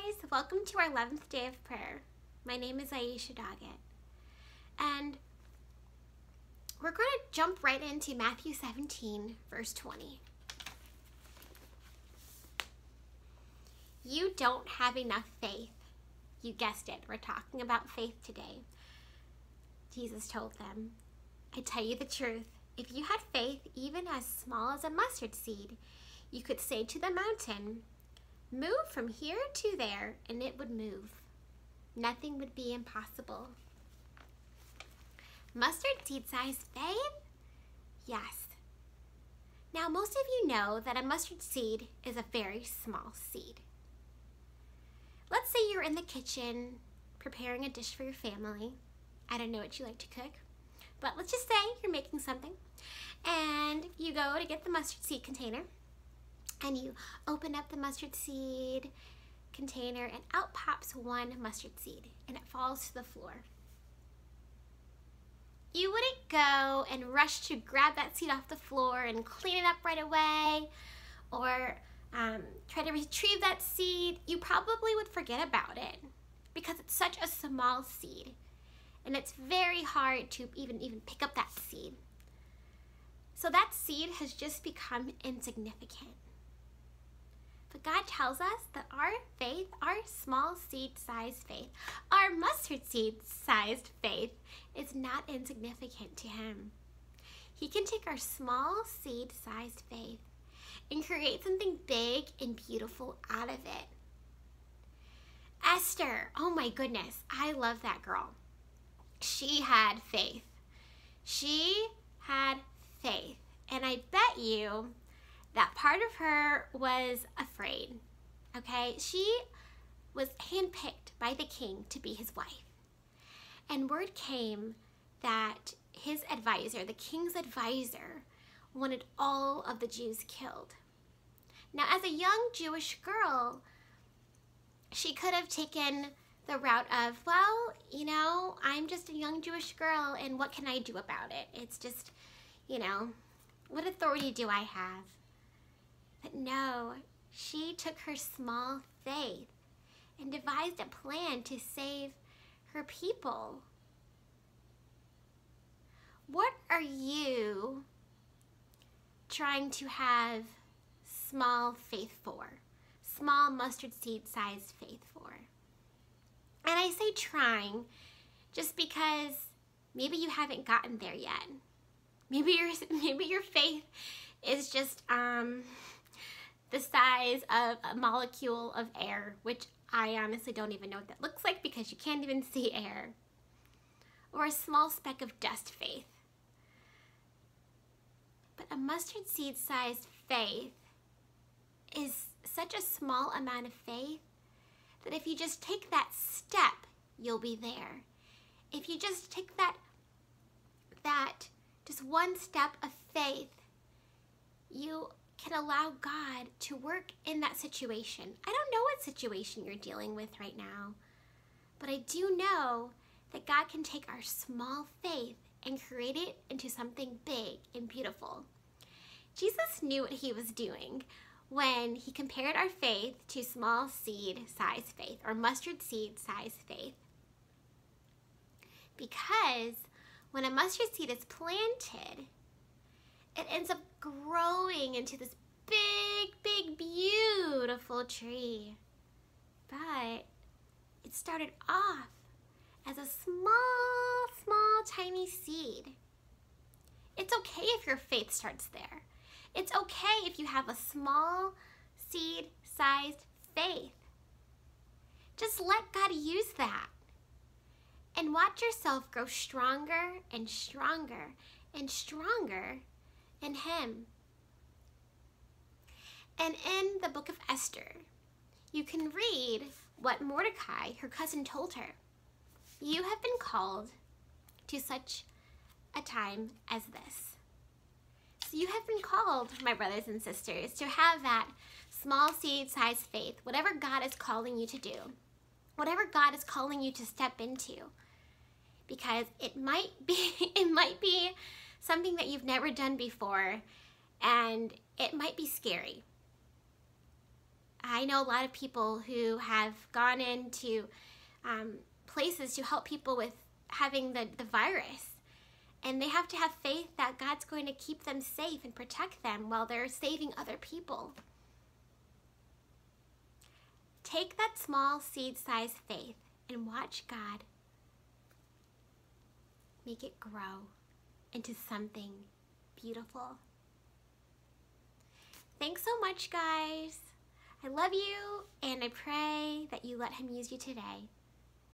guys, welcome to our 11th day of prayer. My name is Aisha Doggette, and we're going to jump right into Matthew 17, verse 20. You don't have enough faith. You guessed it, we're talking about faith today. Jesus told them, I tell you the truth, if you had faith even as small as a mustard seed, you could say to the mountain, move from here to there, and it would move. Nothing would be impossible. Mustard seed-sized faith? Yes. Now, most of you know that a mustard seed is a very small seed. Let's say you're in the kitchen preparing a dish for your family. I don't know what you like to cook, but let's just say you're making something, and you go to get the mustard seed container, and you open up the mustard seed container, and out pops one mustard seed, and it falls to the floor. You wouldn't go and rush to grab that seed off the floor and clean it up right away, or try to retrieve that seed. You probably would forget about it because it's such a small seed, and it's very hard to even pick up that seed. So that seed has just become insignificant. But God tells us that our faith, our small seed-sized faith, our mustard seed-sized faith is not insignificant to Him. He can take our small seed-sized faith and create something big and beautiful out of it. Esther, oh my goodness, I love that girl. She had faith. She had faith. And I bet you that part of her was afraid, okay? She was handpicked by the king to be his wife. And word came that his advisor, the king's advisor, wanted all of the Jews killed. Now, as a young Jewish girl, she could have taken the route of, well, you know, I'm just a young Jewish girl, and what can I do about it? It's just, you know, what authority do I have? But no, she took her small faith and devised a plan to save her people. What are you trying to have small faith for? Small mustard seed sized faith for? And I say trying just because maybe you haven't gotten there yet. Maybe your faith is just the size of a molecule of air, which I honestly don't even know what that looks like because you can't even see air. Or a small speck of dust faith. But a mustard seed-sized faith is such a small amount of faith that if you just take that step, you'll be there. If you just take that just one step of faith, you can allow God to work in that situation. I don't know what situation you're dealing with right now, but I do know that God can take our small faith and create it into something big and beautiful. Jesus knew what He was doing when He compared our faith to small seed-sized faith or mustard seed-sized faith. Because when a mustard seed is planted, it ends up growing into this big, beautiful tree. But it started off as a small, tiny seed. It's okay if your faith starts there. It's okay if you have a small seed-sized faith. Just let God use that. And watch yourself grow stronger and stronger and stronger in Him. And in the book of Esther, you can read what Mordecai, her cousin, told her. You have been called to such a time as this. So you have been called, my brothers and sisters, to have that small seed-sized faith, whatever God is calling you to do, whatever God is calling you to step into, because it might be something that you've never done before, and it might be scary. I know a lot of people who have gone into places to help people with having the virus. And they have to have faith that God's going to keep them safe and protect them while they're saving other people. Take that small seed-sized faith and watch God make it grow into something beautiful. Thanks so much, guys. I love you, and I pray that you let Him use you today.